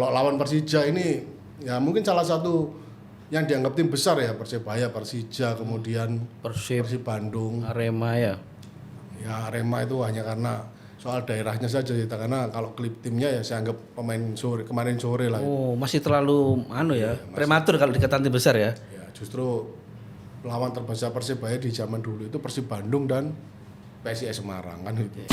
Kalau lawan Persija ini ya mungkin salah satu yang dianggap tim besar ya, Persebaya, Persija, kemudian Persib, Persib Bandung. Arema ya. Ya Arema itu hanya karena soal daerahnya saja ya, karena kalau klip timnya ya saya anggap pemain sore kemarin sore lah. Oh, masih terlalu prematur kalau dikatakan tim besar ya. Ya justru lawan terbesar Persebaya di zaman dulu itu Persib Bandung dan PSIS Semarang kan itu.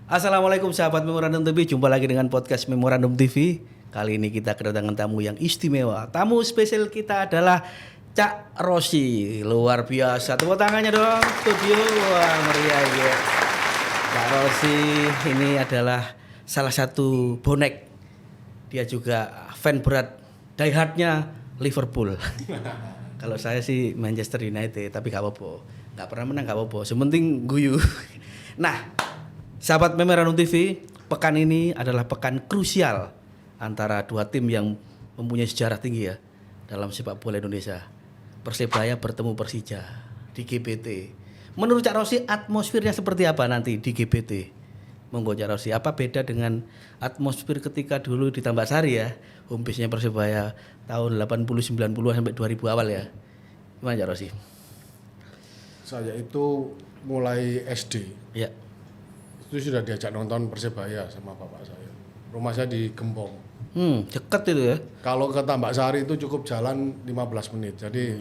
Assalamualaikum sahabat Memorandum TV, jumpa lagi dengan podcast Memorandum TV. Kali ini kita kedatangan tamu yang istimewa. Tamu spesial kita adalah Cak Rossi. Luar biasa, tepuk tangannya dong studio. Wah, meriah ya. Cak Rossi ini adalah salah satu bonek. Dia juga fan berat diehardnya Liverpool. Kalau saya sih Manchester United, tapi gak apa-apa. Gak pernah menang gak apa-apa, sementing guyu. Nah, sahabat Memorandum TV, pekan ini adalah pekan krusial antara dua tim yang mempunyai sejarah tinggi ya dalam sepak bola Indonesia. Persebaya bertemu Persija di GBT. Menurut Cak Rossi, atmosfernya seperti apa nanti di GBT? Monggo Cak Rossi, apa beda dengan atmosfer ketika dulu di Tambak Sari ya, home base-nya Persebaya tahun 80 90-an sampai 2000 awal ya. Gimana Cak Rossi? Saya itu mulai SD. Ya. Itu sudah diajak nonton Persebaya sama bapak saya. Rumah saya di Gembong. Dekat itu ya. Kalau ke Tambak Sari itu cukup jalan 15 menit. Jadi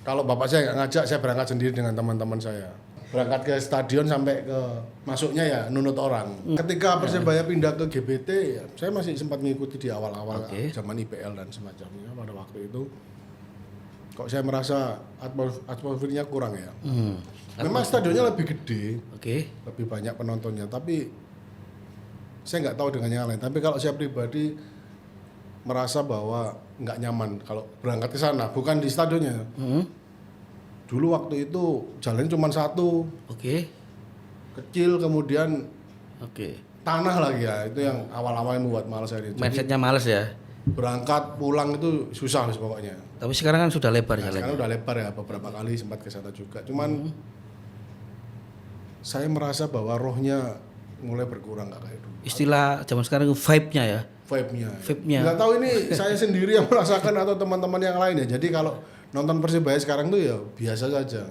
kalau bapak saya nggak ngajak, saya berangkat sendiri dengan teman-teman saya. Berangkat ke stadion sampai ke masuknya ya nunut orang. Ketika Persebaya pindah ke GBT, ya, saya masih sempat mengikuti di awal-awal zaman IPL dan semacamnya pada waktu itu. Kok saya merasa atmosfernya kurang ya. Memang stadionnya lebih gede, lebih banyak penontonnya, tapi saya nggak tahu dengan yang lain. Tapi kalau saya pribadi merasa bahwa nggak nyaman kalau berangkat ke sana, bukan di stadionnya. Dulu waktu itu jalannya cuma satu, kecil, kemudian tanah lagi ya, itu yang awal-awal yang membuat malas saya. Mindsetnya males ya. Berangkat pulang itu susah pokoknya. Tapi sekarang kan sudah lebar jalannya. Sekarang udah lebar ya, beberapa kali sempat ke sana juga. Cuman saya merasa bahwa rohnya mulai berkurang nggak kayak dulu. Istilah zaman sekarang vibe-nya ya. Vibe-nya. Nggak tahu ini saya sendiri yang merasakan atau teman-teman yang lain ya. Jadi kalau nonton Persebaya sekarang tuh ya biasa saja.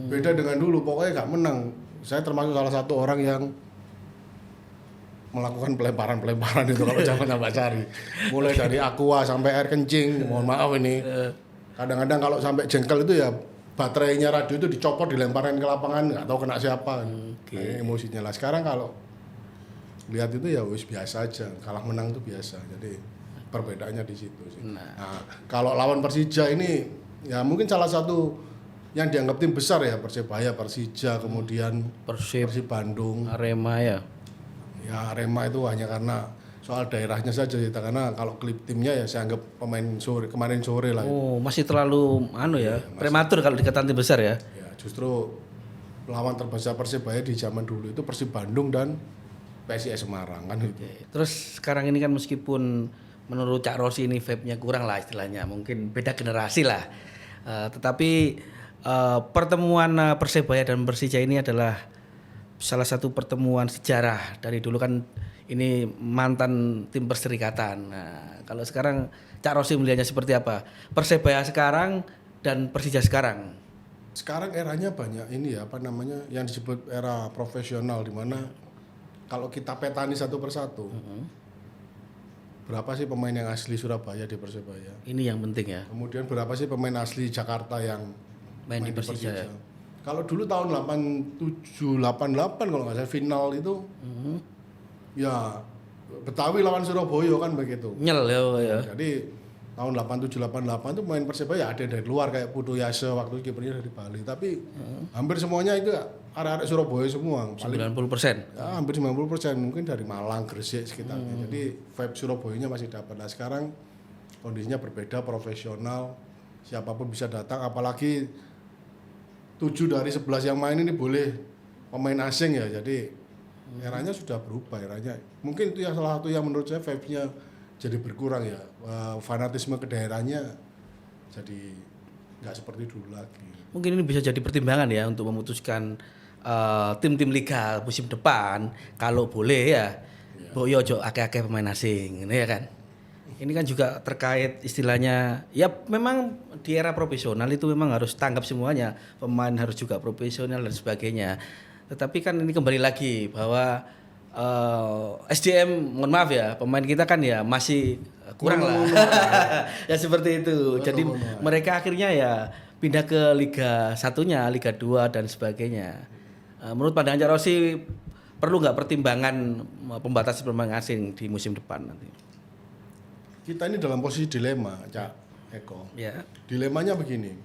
Beda dengan dulu, pokoknya nggak menang. Saya termasuk salah satu orang yang melakukan pelemparan itu kalau zaman Tambak Sari. Mulai dari aqua sampai air kencing, mohon maaf ini. Kadang-kadang kalau sampai jengkel itu ya baterainya radio itu dicopot, dilemparin ke lapangan, nggak tahu kena siapa. Emosinya lah. Sekarang kalau lihat itu ya wis biasa aja, kalah menang itu biasa. Jadi perbedaannya di situ sih. Nah, kalau lawan Persija ini ya mungkin salah satu yang dianggap tim besar ya, Persebaya, Persija, kemudian Persib Bandung, Arema ya. Ya Arema itu hanya karena soal daerahnya saja ya, karena kalau klip timnya ya saya anggap pemain sore kemarin sore lah. Oh, masih terlalu prematur kalau dikatakan tim besar ya. Ya, justru lawan terbesar Persebaya di zaman dulu itu Persib Bandung dan PSIS Semarang kan itu. Terus sekarang ini kan meskipun menurut Cak Rossi ini vibe-nya kurang lah istilahnya, mungkin beda generasi lah. Tetapi pertemuan Persebaya dan Persija ini adalah salah satu pertemuan sejarah. Dari dulu kan ini mantan tim perserikatan. Nah, kalau sekarang Cak Rossi melihatnya seperti apa? Persebaya sekarang dan Persija sekarang. Sekarang eranya banyak ini ya, yang disebut era profesional, di mana kalau kita petani satu persatu. Berapa sih pemain yang asli Surabaya di Persebaya? Ini yang penting ya. Kemudian berapa sih pemain asli Jakarta yang main di Persija ya? Kalau dulu tahun 87 88 kalau nggak salah final itu ya Betawi lawan Surabaya kan begitu. Nyel ya. Jadi tahun 87 88 itu main Persebaya ada dari luar kayak Putu Yase waktu kipernya dari Bali, tapi hampir semuanya itu arek-arek Surabaya semua. 90%. Ya, hampir 90%, mungkin dari Malang, Gresik sekitarnya. Jadi vibe Surabayanya masih dapat. Nah, sekarang kondisinya berbeda, profesional. Siapapun bisa datang, apalagi 7 dari 11 yang main ini boleh pemain asing ya. Jadi eranya sudah berubah eranya. Mungkin itu yang salah satu yang menurut saya vibe-nya jadi berkurang ya. Fanatisme ke daerahnya jadi nggak seperti dulu lagi. Mungkin ini bisa jadi pertimbangan ya untuk memutuskan tim-tim liga musim depan kalau boleh ya. Mbok yo ojo akeh-akeh pemain asing, ini ya kan. Ini kan juga terkait istilahnya ya memang di era profesional itu memang harus tanggap semuanya. Pemain harus juga profesional dan sebagainya. Tetapi kan ini kembali lagi bahwa SDM mohon maaf ya, pemain kita kan ya masih kurang lah. Ya seperti itu. Jadi mereka akhirnya ya pindah ke Liga Satunya, Liga 2 dan sebagainya. Menurut pandangan Cak Rossi perlu nggak pertimbangan pembatasan pemain asing di musim depan nanti? Kita ini dalam posisi dilema, Cak Eko. Ya. Dilemanya begini.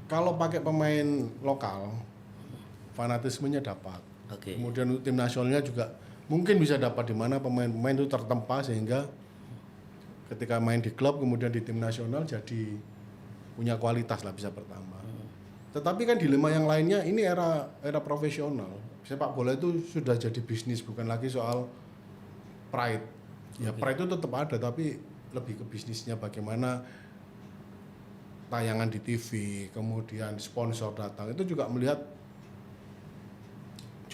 Kalau pakai pemain lokal, fanatismenya dapat. Oke. Kemudian untuk tim nasionalnya juga mungkin bisa dapat di mana pemain-pemain itu tertempa sehingga ketika main di klub kemudian di tim nasional jadi punya kualitas lah, bisa bertambah. Tetapi kan dilema yang lainnya ini era profesional. Sepak bola itu sudah jadi bisnis, bukan lagi soal pride. Ya pride itu tetap ada tapi lebih ke bisnisnya, bagaimana tayangan di TV, kemudian sponsor datang itu juga melihat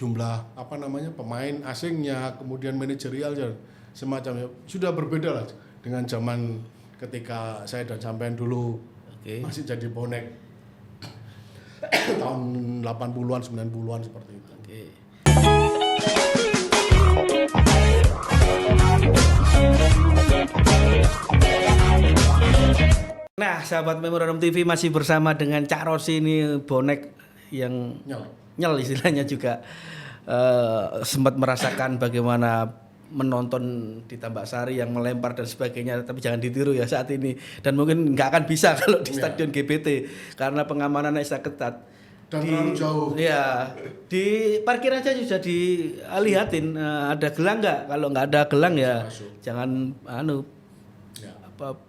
jumlah pemain asingnya, kemudian manajerial semacamnya sudah berbeda lah dengan zaman ketika saya dan sampean dulu masih jadi bonek tahun 80-an 90-an seperti itu. Nah, sahabat Memorandum TV masih bersama dengan Cak Rossi ini, bonek yang nyel istilahnya juga sempat merasakan bagaimana menonton di Tambak Sari yang melempar dan sebagainya, tapi jangan ditiru ya saat ini, dan mungkin nggak akan bisa kalau di Stadion GBT karena pengamanannya sangat ketat dan terlalu jauh. Ya, di parkir aja sudah dilihatin ada gelang nggak, kalau nggak ada gelang ya masuk. Jangan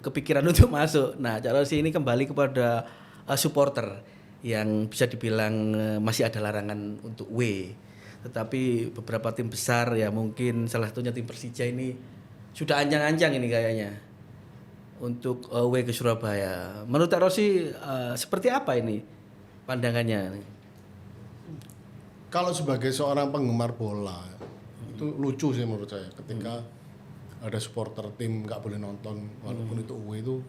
kepikiran untuk masuk. Nah, Cak Rossi ini kembali kepada supporter yang bisa dibilang masih ada larangan untuk W. Tetapi beberapa tim besar ya mungkin salah satunya tim Persija ini sudah ancang-ancang ini kayaknya untuk W ke Surabaya. Menurut Cak Rossi seperti apa ini pandangannya? Kalau sebagai seorang penggemar bola itu lucu sih menurut saya ketika ada supporter tim nggak boleh nonton walaupun itu W, itu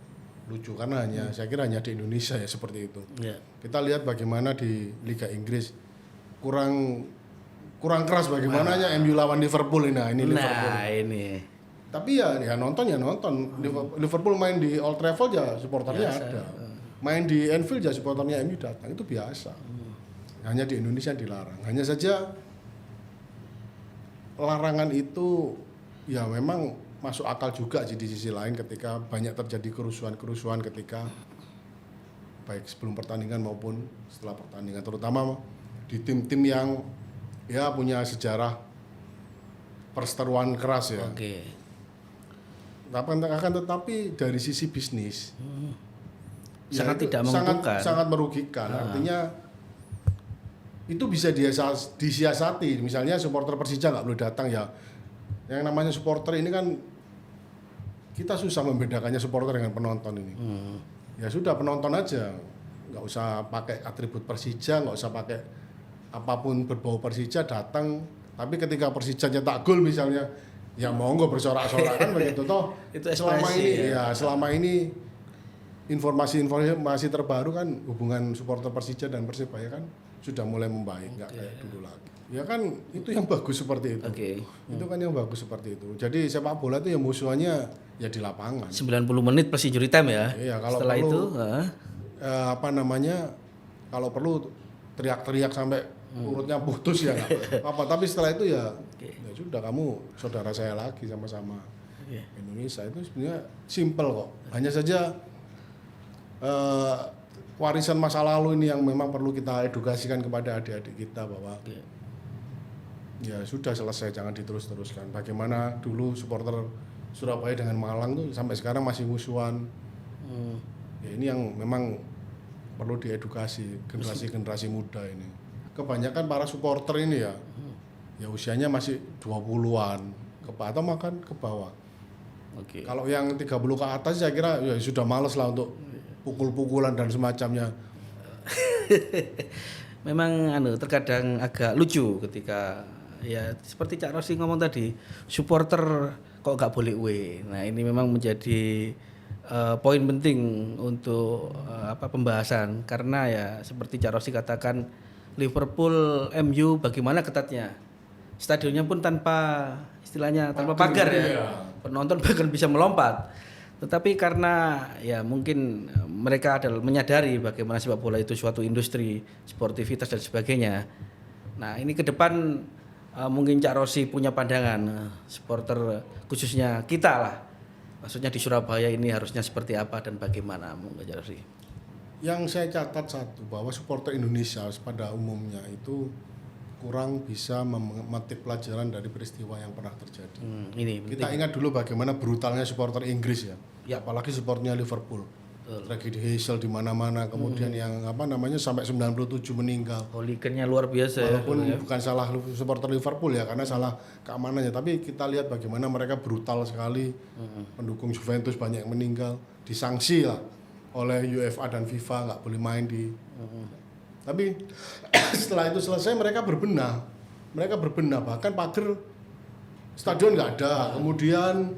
lucu karena saya kira hanya di Indonesia ya seperti itu. Kita lihat bagaimana di Liga Inggris kurang keras bagaimananya MU lawan Liverpool ini. Liverpool. Ini. Tapi ya nonton. Liverpool main di Old Trafford ya supporternya biasa. ada. Main di Anfield ya supporternya MU datang, itu biasa. Hanya di Indonesia dilarang. Hanya saja larangan itu ya memang masuk akal juga sih di sisi lain ketika banyak terjadi kerusuhan ketika baik sebelum pertandingan maupun setelah pertandingan, terutama di tim-tim yang ya punya sejarah perseteruan keras ya. Akan tetapi dari sisi bisnis sangat tidak menguntungkan. Sangat merugikan. Artinya itu bisa disiasati. Misalnya supporter Persija nggak boleh datang ya. Yang namanya supporter ini kan kita susah membedakannya supporter dengan penonton ini. Ya sudah, penonton aja, nggak usah pakai atribut Persija, nggak usah pakai apapun berbau Persija, datang. Tapi ketika Persija nyetak gol misalnya, ya monggo bersorak-sorak kan begitu toh. Itu selama ini informasi terbaru kan hubungan supporter Persija dan Persibaya kan sudah mulai membaik, nggak kayak dulu lagi. Ya kan itu yang bagus seperti itu. Itu kan yang bagus seperti itu. Jadi sepak bola itu ya musuhannya ya di lapangan. 90 menit plus injury time ya. Iya, kalau setelah perlu, itu kalau perlu teriak-teriak sampai urutnya putus ya apa. Tapi setelah itu ya sudah, kamu saudara saya lagi, sama-sama Indonesia. Itu sebenarnya simple kok. Hanya saja warisan masa lalu ini yang memang perlu kita edukasikan kepada adik-adik kita bahwa ya sudah selesai, jangan diterus-teruskan. Bagaimana dulu supporter Surabaya dengan Malang tuh sampai sekarang masih musuhan. Ya ini yang memang perlu diedukasi generasi muda ini. Kebanyakan para supporter ini ya usianya masih 20-an atau makan ke bawah. Kalau yang 30 ke atas saya kira ya sudah males lah untuk pukul-pukulan dan semacamnya. Memang terkadang agak lucu ketika ya seperti Cak Rosi ngomong tadi, supporter kok nggak boleh away. Nah ini memang menjadi poin penting untuk pembahasan, karena ya seperti Cak Rosi katakan, Liverpool MU bagaimana ketatnya, stadionnya pun tanpa istilahnya tanpa pagar ya. Iya. Penonton bahkan bisa melompat. Tetapi karena ya mungkin mereka adalah menyadari bagaimana sepak bola itu suatu industri, sportivitas dan sebagainya. Nah ini ke depan mungkin Cak Rosi punya pandangan, supporter khususnya kita lah. Maksudnya di Surabaya ini harusnya seperti apa dan bagaimana mungkin Cak Rosi? Yang saya catat satu, bahwa supporter Indonesia pada umumnya itu kurang bisa memetik pelajaran dari peristiwa yang pernah terjadi. Ini Kita ingat dulu bagaimana brutalnya supporter Inggris ya. Ya. Apalagi supportnya Liverpool. Tragedi Heysel di mana-mana, kemudian yang sampai 97 meninggal. hooligannya luar biasa Walaupun ya. bukan salah supporter Liverpool ya, karena salah keamanannya, tapi kita lihat bagaimana mereka brutal sekali. Pendukung Juventus banyak yang meninggal, disanksi lah oleh UEFA dan FIFA, nggak boleh main di. Tapi setelah itu selesai mereka berbenah bahkan pagar stadion nggak ada, kemudian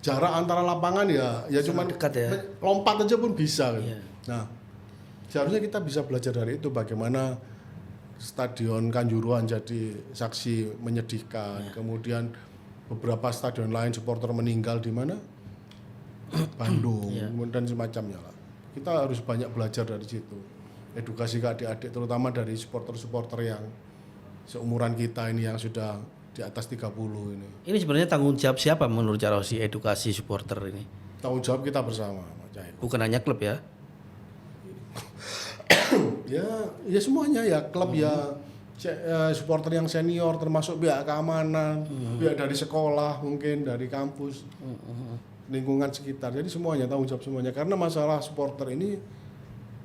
jarak antara lapangan ya cuma dekat ya. lompat aja pun bisa. Iya. Nah seharusnya kita bisa belajar dari itu, bagaimana stadion Kanjuruhan jadi saksi menyedihkan, kemudian beberapa stadion lain supporter meninggal di mana Bandung dan semacamnya lah. Kita harus banyak belajar dari situ, edukasi ke adik-adik, terutama dari supporter-supporter yang seumuran kita ini yang sudah di atas 30 ini. Ini sebenarnya tanggung jawab siapa menurut Cak Rosi, edukasi supporter ini? Tanggung jawab kita bersama, Pak Cahyo. Bukan hanya klub ya? Ya semuanya ya, klub ya, supporter yang senior, termasuk pihak keamanan, pihak dari sekolah, mungkin dari kampus, lingkungan sekitar. Jadi semuanya, tanggung jawab semuanya, karena masalah supporter ini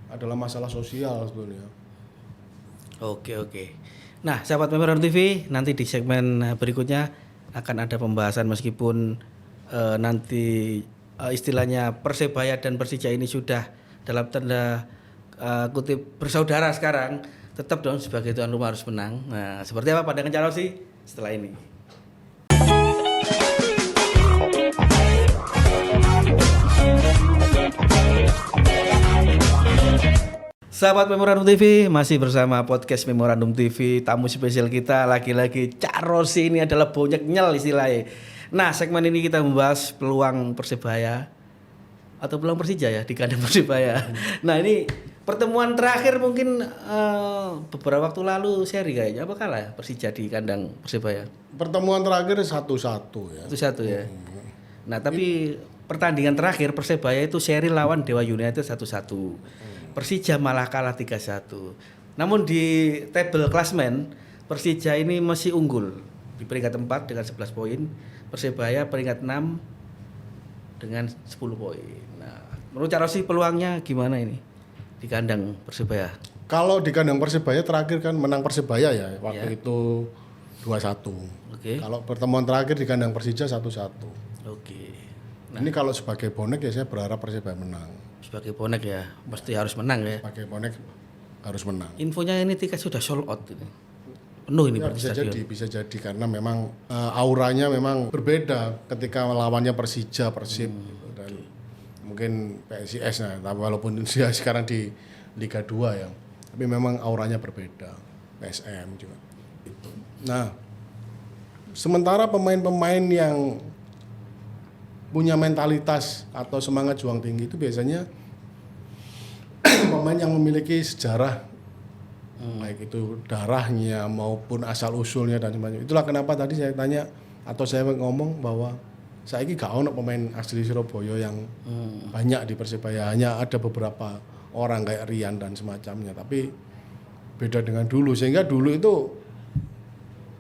adalah masalah sosial sebetulnya. Oke. Nah, sahabat Memorandum TV, nanti di segmen berikutnya akan ada pembahasan, meskipun nanti istilahnya Persebaya dan Persija ini sudah dalam tanda kutip bersaudara sekarang, tetap dong sebagai tuan rumah harus menang. Nah, seperti apa pandangan Cak Rosi setelah ini? Sahabat Memorandum TV, masih bersama podcast Memorandum TV. Tamu spesial kita lagi-lagi Cak Rosi, ini adalah bonyek nyel istilahnya. Nah, segmen ini kita membahas peluang Persebaya atau peluang Persija ya di kandang Persebaya. Nah, ini pertemuan terakhir mungkin beberapa waktu lalu seri kayaknya, apa kalah ya Persija di kandang Persebaya? Pertemuan terakhir 1-1 ya. 1-1 ya. Nah, tapi pertandingan terakhir Persebaya itu seri lawan Dewa United 1-1. Persija malah kalah 3-1. Namun di table klasmen Persija ini masih unggul di peringkat 4 dengan 11 poin, Persebaya peringkat 6 dengan 10 poin. Nah, menurut Cak Rosi peluangnya gimana ini di kandang Persebaya? Kalau di kandang Persebaya terakhir kan menang Persebaya ya, waktu itu 2-1. Oke. Kalau pertemuan terakhir di kandang Persija 1-1. Oke. Ini kalau sebagai bonek ya saya berharap Persebaya menang. Sebagai bonek ya, pasti harus menang ya. Sebagai bonek harus menang. Infonya ini tiket sudah sold out ini. Penuh ini Ya, berarti stadion. bisa jadi karena memang auranya memang berbeda ketika lawannya Persija, Persib gitu. Dan mungkin PSIS nah, walaupun dia sekarang di Liga 2 ya. Tapi memang auranya berbeda. PSM juga. Gitu. Nah, sementara pemain-pemain yang punya mentalitas atau semangat juang tinggi itu biasanya pemain yang memiliki sejarah, baik itu darahnya maupun asal usulnya dan sebagainya. Itulah kenapa tadi saya tanya atau saya ngomong bahwa saya ini gak ono pemain asli Surabaya yang banyak di Persebaya, hanya ada beberapa orang kayak Rian dan semacamnya. Tapi beda dengan dulu, sehingga dulu itu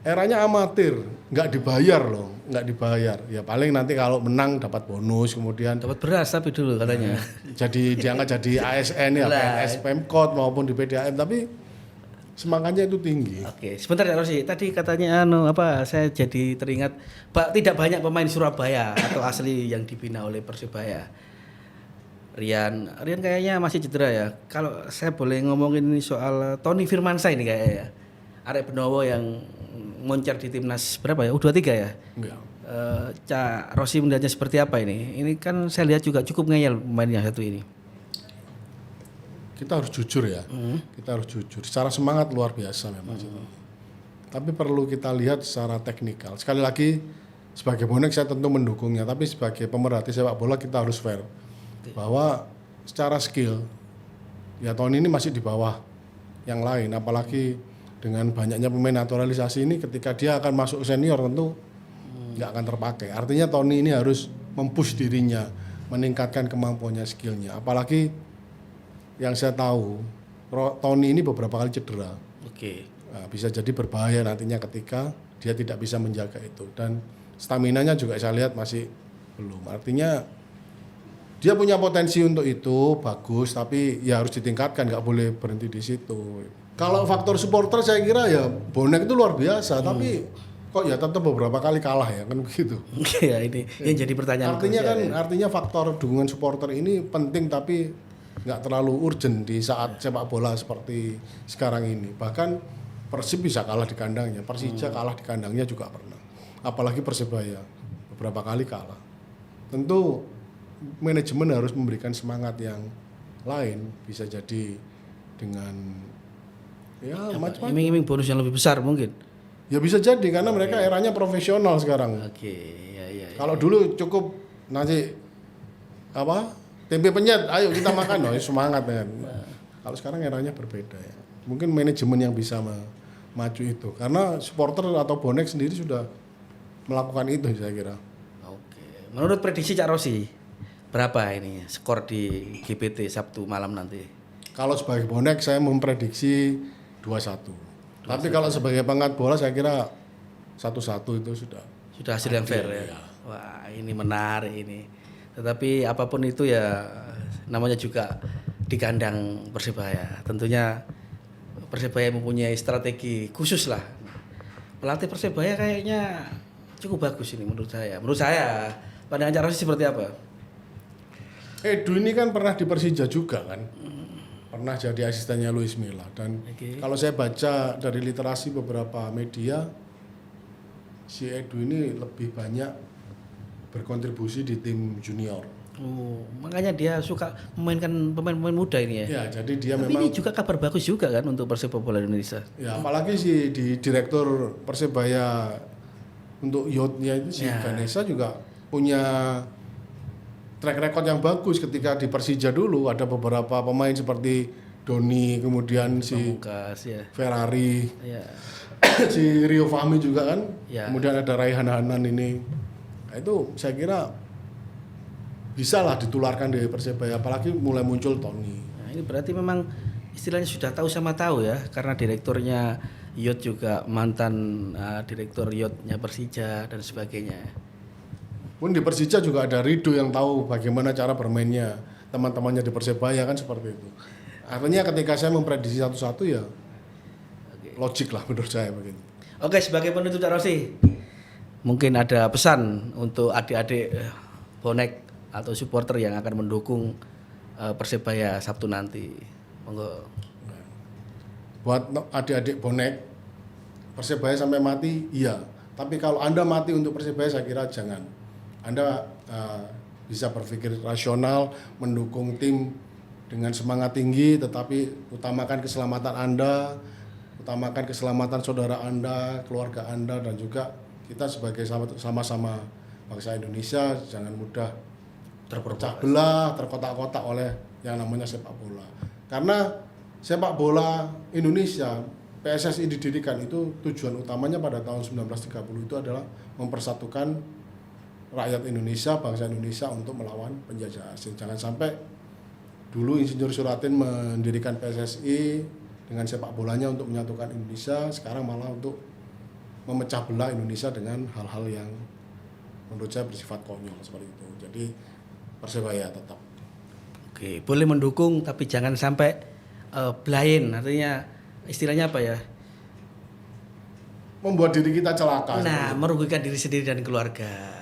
eranya amatir, nggak dibayar loh, nggak dibayar. Ya paling nanti kalau menang dapat bonus, kemudian Dapat beras tapi dulu katanya. jadi diangkat jadi ASN ya, PNS, Pemkot maupun di PDAM, tapi semangatnya itu tinggi. Oke, sebentar ya Rosi. Tadi katanya saya jadi teringat tidak banyak pemain Surabaya atau asli yang dibina oleh Persebaya. Rian kayaknya masih cedera ya. Kalau saya boleh ngomongin ini soal Tony Firmansyah ini kayaknya ya. Arek Benowo yang moncer di timnas berapa ya? U23 ya? Enggak. Cak Rossi melihatnya seperti apa ini? Ini kan saya lihat juga cukup ngeyel pemainnya satu ini. Kita harus jujur ya. Kita harus jujur. Secara semangat luar biasa memang. Tapi perlu kita lihat secara teknikal. Sekali lagi sebagai bonek saya tentu mendukungnya, tapi sebagai pemerhati sepak bola kita harus fair. Bahwa secara skill ya Tony ini masih di bawah yang lain, apalagi dengan banyaknya pemain naturalisasi ini ketika dia akan masuk senior tentu nggak akan terpakai. Artinya Tony ini harus mempush dirinya, meningkatkan kemampuannya, skillnya. Apalagi yang saya tahu Tony ini beberapa kali cedera. Nah, bisa jadi berbahaya nantinya ketika dia tidak bisa menjaga itu, dan staminanya juga saya lihat masih belum. Artinya dia punya potensi untuk itu bagus, tapi ya harus ditingkatkan, nggak boleh berhenti di situ. Kalau faktor supporter saya kira ya bonek itu luar biasa, tapi kok ya tetap beberapa kali kalah ya kan begitu. Ya ini yang jadi pertanyaan. Artinya faktor dukungan supporter ini penting, tapi nggak terlalu urgent di saat sepak bola seperti sekarang ini. Bahkan Persib bisa kalah di kandangnya, Persija kalah di kandangnya juga pernah. Apalagi Persebaya beberapa kali kalah. Tentu manajemen harus memberikan semangat yang lain, bisa jadi dengan ya macam-macam. Iming-iming bonus yang lebih besar mungkin. Ya bisa jadi karena mereka eranya profesional sekarang. Ya. Kalau dulu cukup nanti tempe penyet, ayo kita makan, semangat kan. Kalau sekarang eranya berbeda ya. Mungkin manajemen yang bisa maju itu, karena supporter atau bonek sendiri sudah melakukan itu saya kira. Oke. Menurut prediksi Cak Rossi, berapa ini skor di GPT Sabtu malam nanti? Kalau sebagai bonek saya memprediksi 2-1. Tapi kalau sebagai penggat bola saya kira 1-1 itu sudah hasil yang fair ya. Wah, ini menarik ini. Tetapi apapun itu ya namanya juga di kandang Persebaya. Tentunya Persebaya mempunyai strategi khusus lah. Pelatih Persebaya kayaknya cukup bagus ini menurut saya. Pandangan Cak Rossi seperti apa? Edu ini kan pernah di Persija juga kan, pernah jadi asistennya Luis Milla, dan kalau saya baca dari literasi beberapa media, si Edu ini lebih banyak berkontribusi di tim junior. Makanya dia suka memainkan pemain-pemain muda ini ya. Ya, jadi dia Tapi memang. ini juga kabar bagus juga kan untuk Persepak Bola Indonesia. Ya, apalagi si di direktur Persebaya untuk youth-nya itu si Ganesha juga punya track record yang bagus. Ketika di Persija dulu ada beberapa pemain seperti Doni, kemudian si Ferrari, si Rio Fahmi juga kan, kemudian ada Raihan Hanan ini. Nah, itu saya kira bisa lah ditularkan dari Persebaya, apalagi mulai muncul Tony. Nah, ini berarti memang istilahnya sudah tahu sama tahu ya, karena direkturnya Yot juga mantan direktur Yotnya Persija dan sebagainya. Pun di Persija juga ada Rido yang tahu bagaimana cara bermainnya teman-temannya di Persebaya kan seperti itu. Artinya ketika saya memprediksi 1-1 ya logik lah menurut saya begini. Oke, sebagai penutup Cak Rossi, mungkin ada pesan untuk adik-adik bonek atau supporter yang akan mendukung Persebaya Sabtu nanti. Monggo. Buat adik-adik bonek, Persebaya sampai mati, iya. Tapi kalau Anda mati untuk Persebaya saya kira jangan. Anda bisa berpikir rasional, mendukung tim dengan semangat tinggi, tetapi utamakan keselamatan Anda, utamakan keselamatan saudara Anda, keluarga Anda, dan juga kita sebagai sama-sama bangsa Indonesia jangan mudah terpecah belah, terkotak-kotak oleh yang namanya sepak bola. Karena sepak bola Indonesia, PSSI didirikan itu tujuan utamanya pada tahun 1930 itu adalah mempersatukan rakyat Indonesia, bangsa Indonesia untuk melawan penjajah asing. Jangan sampai dulu Insinyur Soekarno mendirikan PSSI dengan sepak bolanya untuk menyatukan Indonesia, sekarang malah untuk memecah belah Indonesia dengan hal-hal yang menurut saya bersifat konyol seperti itu. Jadi Persebaya tetap. Oke, boleh mendukung tapi jangan sampai blind, artinya istilahnya apa ya? Membuat diri kita celaka. Nah, merugikan diri sendiri dan keluarga.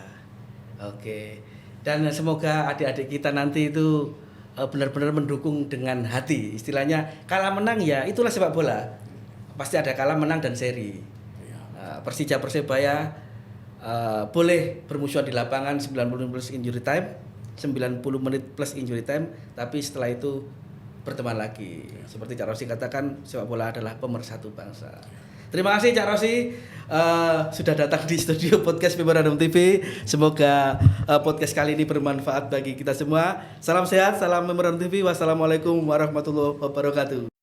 Oke. Dan semoga adik-adik kita nanti itu benar-benar mendukung dengan hati. Istilahnya kalah menang ya itulah sepak bola. Pasti ada kalah menang dan seri. Persija Persebaya boleh bermusuhan di lapangan 90 menit plus injury time, 90 menit plus injury time, tapi setelah itu berteman lagi. Seperti Cak Rossi katakan, sepak bola adalah pemersatu bangsa. Terima kasih Cak Rossi sudah datang di studio podcast Memorandum TV. Semoga podcast kali ini bermanfaat bagi kita semua. Salam sehat, salam Memorandum TV. Wassalamualaikum warahmatullahi wabarakatuh.